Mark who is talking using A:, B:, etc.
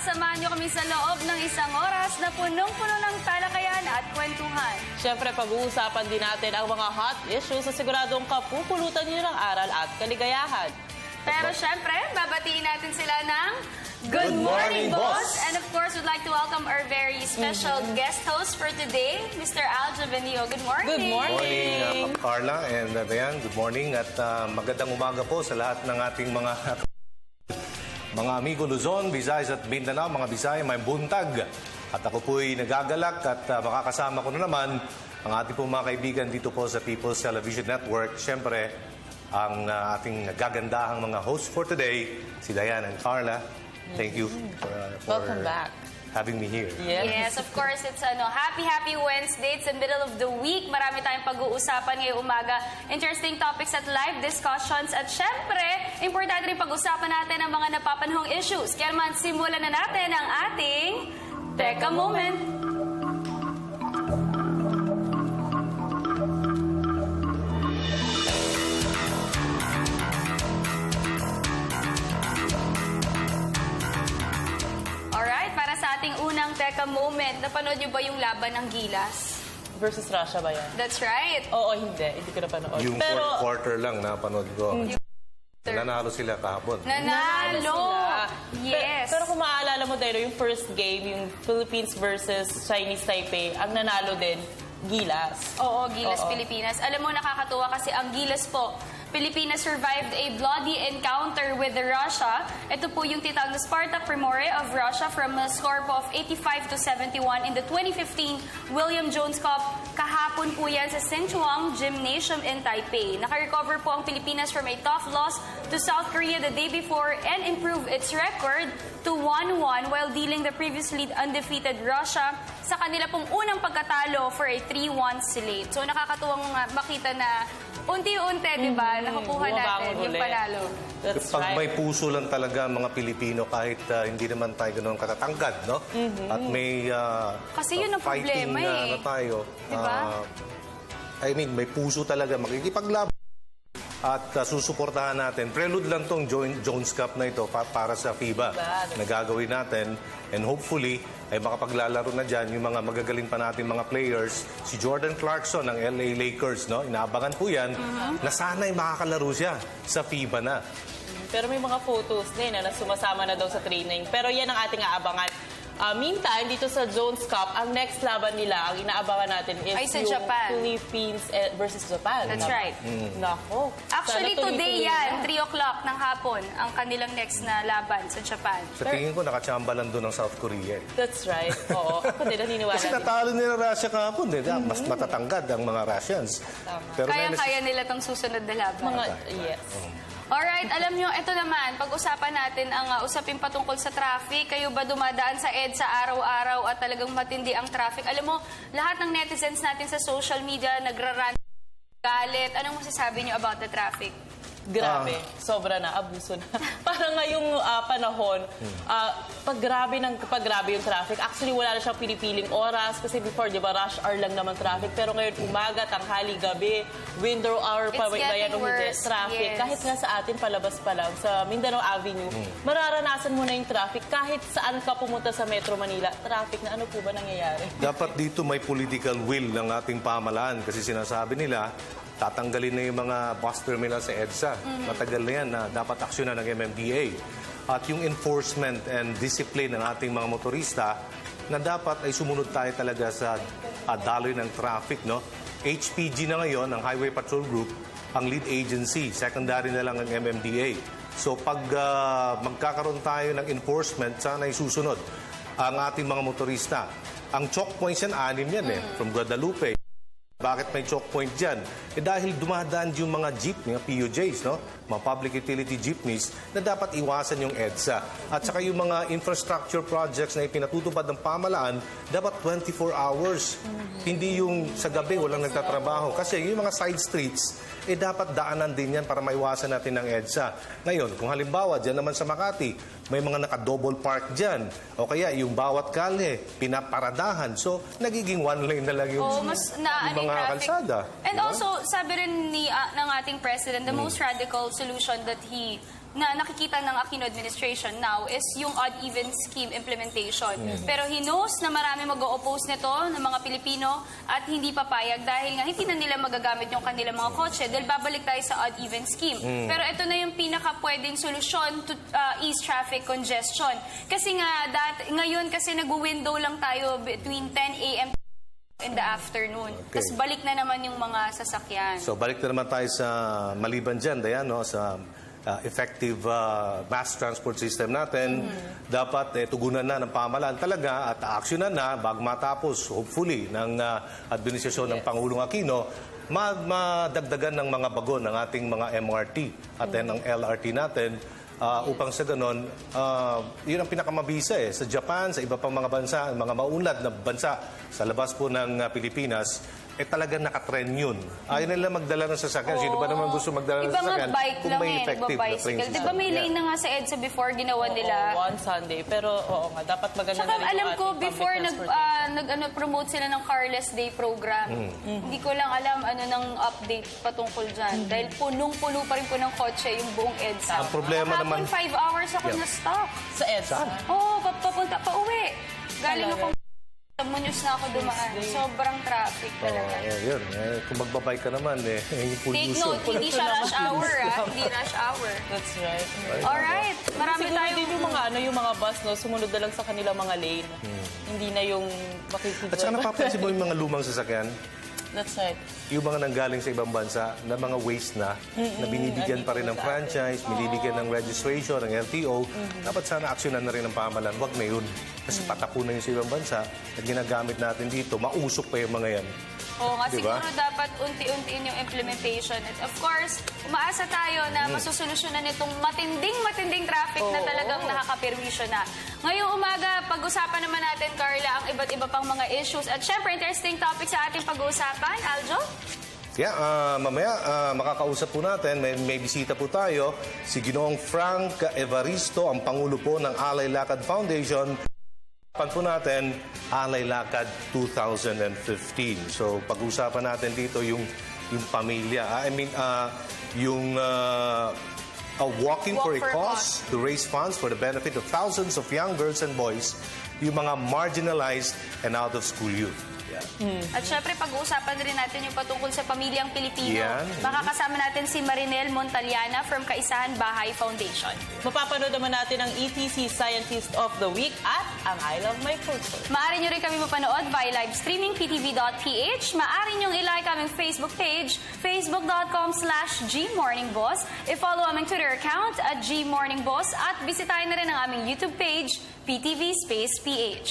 A: samahan niyo kami sa loob ng isang oras na punong-puno ng talakayan at kwentuhan.
B: Siyempre, pag-uusapan din natin ang mga hot issues sa siguradong kapupulutan niyo ng aral at kaligayahan.
A: Pero siyempre, babatiin natin sila ng Good Morning, Boss! And of course, we'd like to welcome our very special guest host for today, Mr. Al Javenio. Good morning!
B: Good morning!
C: Good morning, Carla and Dayan. Good morning at magandang umaga po sa lahat ng ating mga amigo Luzon, Visayas at Mindanao, mga Bisaya, may buntag. At ako po'y nagagalak at makakasama ko na naman ang ating pong mga kaibigan dito po sa People's Television Network. Siyempre, ang ating nagagandahang mga hosts for today, si Dayan and Carla. Thank you for
B: welcome back.
C: Having me here.
A: Yes, of course, it's happy Wednesday. It's the middle of the week. Marami tayong pag-uusapan ngayong umaga. Interesting topics at live discussions. At syempre, importante rin pag-usapan natin ang mga napapanahong issues. Kaya naman, simulan na natin ang ating Teka Moment. Teka Moment, napanood niyo ba yung laban ng Gilas?
B: Versus Russia ba yan?
A: That's right.
B: Oo, hindi ko napanood.
C: Yung fourth quarter lang napanood ko. Nanalo sila kahapon.
A: Nanalo! Yes.
B: Pero kung maaalala mo, Dairo, yung first game, yung Philippines versus Chinese Taipei, ang nanalo din, Gilas.
A: Oo, Gilas, Pilipinas. Alam mo, nakakatuwa kasi ang Gilas po, Pilipinas survived a bloody encounter with Russia. Ito po yung tinatawag na Spartak Primorye of Russia from a score po of 85-71 in the 2015 William Jones Cup. Kahapon po yan sa Sichuan Gymnasium in Taipei. Nakarecover po ang Pilipinas from a tough loss to South Korea the day before and improved its record to 1-1 while dealing the previously undefeated Russia sa kanila pong unang pagkatalo for a 3-1 slate. So nakakatuwang makita na unti-unti, di ba, nakakuha natin yung panalo.
C: Pag may puso lang talaga mga Pilipino, kahit hindi naman tayo ganoon katatangkad, no? At may
A: kasi yun ang
C: fighting
A: problema,
C: na tayo.
A: Diba?
C: I mean, may puso talaga makikipaglaban. At susuportahan natin. Prelude lang tong Jones Cup na ito para sa FIBA na gagawin natin. And hopefully, ay makapaglalaro na dyan yung mga magagaling pa natin mga players. Si Jordan Clarkson ng LA Lakers, no? Inaabangan po yan na sana'y makakalaro siya sa FIBA na.
B: Pero may mga photos din na sumasama na daw sa training. Pero yan ang ating aabangan. Meantime, dito sa Jones Cup, ang next laban nila, ang inaabangan natin is yung
A: Japan.
B: Philippines versus Japan.
A: That's right.
B: Nako.
A: Actually, today yan, 3 o'clock ng hapon, ang kanilang next na laban sa Japan.
C: Sa tingin ko, nakachamba lang doon ng South Korea.
B: That's right. Oo. Ako din, naniniwala.
C: Kasi natalo nila Russia kahapon. Mas matatangkad ang mga Russians.
A: Pero kaya nila itong susunod na laban.
B: Yes.
A: Alright, alam nyo, ito naman, pag-usapan natin ang usapin patungkol sa traffic. Kayo ba dumadaan sa EDSA araw-araw at talagang matindi ang traffic? Alam mo, lahat ng netizens natin sa social media nagrarant, galit. Anong masasabi nyo about the traffic?
B: Grabe. Sobra na. Abuso na. Parang ngayong panahon, pag grabe yung traffic, actually wala na siyang pinipiling oras kasi before, di ba, rush hour lang naman traffic. Pero ngayon, umaga, tanghali, gabi, window hour, bayan o hindi, traffic.
A: Yes.
B: Kahit nga sa atin, palabas pa lang, sa Mindanao Avenue, mararanasan mo na yung traffic. Kahit saan ka pumunta sa Metro Manila, traffic na. Ano po ba nangyayari?
C: Dapat dito may political will ng ating pamahalaan kasi sinasabi nila, tatanggalin na yung mga bus terminal sa EDSA. Matagal na yan na dapat aksyonan ng MMDA. At yung enforcement and discipline ng ating mga motorista na dapat ay sumunod tayo talaga sa daloy ng traffic. No? HPG na ngayon, ang Highway Patrol Group, ang lead agency. Secondary na lang ang MMDA. So pag magkakaroon tayo ng enforcement, sana ay susunod ang ating mga motorista. Ang choke points yan, 6 yan from Guadalupe. Bakit may choke point dyan? Dahil dumadaan yung mga jeepney, PUJs, no? Mga public utility jeepneys, na dapat iwasan yung EDSA. At saka yung mga infrastructure projects na ipinatutupad ng pamahalaan, dapat 24 hours. Hindi yung sa gabi walang nagtatrabaho. Kasi yung mga side streets, dapat daanan din yan para maiwasan natin ng EDSA. Ngayon, kung halimbawa, dyan naman sa Makati, may mga naka-double park dyan. O kaya yung bawat kalye, pinaparadahan. So, nagiging one lane na lang yung, yung mga kalsada.
A: And also, sabi rin ng ating president, the most radical solution that he na nakikita ng Aquino administration now is yung odd-even scheme implementation. Pero he knows na marami mag-o-oppose nito ng mga Pilipino at hindi papayag dahil nga hindi na nila magagamit yung kanilang mga kotse dahil babalik tayo sa odd-even scheme. Pero ito na yung pinaka-pwedeng solusyon to ease traffic congestion. Kasi nga, ngayon kasi nag-window lang tayo between 10 a.m. in the afternoon.
C: Okay.
A: Tapos balik na naman yung mga sasakyan.
C: So balik na naman tayo sa maliban dyan, Dayan, no? Sa effective mass transport system natin. Dapat tugunan na ng pamahalaan talaga at aaksyonan na bago matapos, hopefully, ng administrasyon ng Pangulong Aquino, madagdagan ng mga bagon ng ating mga MRT at ng LRT natin upang sa ganon, yun ang pinakamabisa sa Japan, sa iba pang mga bansa, mga maunlad na bansa sa labas po ng Pilipinas, talagang nakatrend yun. Ayaw nila magdala ng sasakyan. Sino ba naman gusto magdala ng sasakyan?
A: Iba nga bike
C: kung
A: lang
C: may effective na train
A: nagbabicycle.
C: system?
A: Diba may lane na nga sa EDSA before ginawa nila?
B: One Sunday. Pero oo nga, dapat maganda
A: Tsaka
B: na rin
A: alam
B: yung
A: ko,
B: ating
A: before
B: public transportation.
A: promote sila ng Carless Day program. Hindi ko lang alam ano ng update patungkol dyan. Dahil punong-puno pa rin po ng kotse yung buong EDSA.
C: Ang problema
A: Kahapon,
C: naman-
A: 5 hours ako na-stop.
B: Sa EDSA.
A: Oo, papunta pa uwi. Galing
B: Talaga?
A: akong Munyos na ako dumaan. Sobrang traffic talaga.
C: Yun. Kung magbabike ka naman, yung
A: Take
C: pollution.
A: note, hindi siya rush hour, Hindi rush hour.
B: That's right.
A: Alright, marami
B: Siguro
A: tayong...
B: din yung mga bus, no, sumunod na lang sa kanilang mga lane. Hindi na yung makikidrive.
C: At saka napapansin mo yung mga lumang sasakyan,
B: That's right.
C: yung mga nanggaling sa ibang bansa na mga waste na binibigyan pa rin ng franchise, binibigyan ng registration, ng LTO, dapat sana aksyonan na rin ng pamahalaan. Huwag na yun. Kasi patako na yun sa ibang bansa at ginagamit natin dito, mausok pa yung mga yan.
A: Oo nga,
C: Diba?
A: siguro dapat unti-untiin yung implementation. At of course, umaasa tayo na masusolusyonan itong matinding traffic na talagang nakakapirwisyo na. Ngayong umaga, pag-usapan naman natin, Carla, ang iba't iba pang mga issues. At syempre, interesting topic sa ating pag-uusapan. Aljo?
C: Yeah, mamaya makakausap po natin, may bisita po tayo, si Ginoong Frank Evaristo, ang Pangulo po ng Alay Lakad Foundation. Pan po natin, Alay Lakad 2015. So, pag-usapan natin dito yung pamilya. Walking for a Cause to raise funds for the benefit of thousands of young girls and boys, yung mga marginalized and out-of-school youth.
A: At syempre, pag-uusapan rin natin yung patungkol sa pamilyang Pilipino.
C: Yan.
A: Makakasama natin si Marinel Montaliana from Kaisahan Bahay Foundation.
B: Mapapanood naman natin ang ETC Scientist of the Week at ang I Love My Culture.
A: Maaari nyo rin kami mapanood via live streaming ptv.ph. Maaari nyong ilike aming Facebook page, facebook.com/gmorningboss. I-follow aming Twitter account @gmorningboss at bisitahin na rin ang aming YouTube page, PTV Space PH.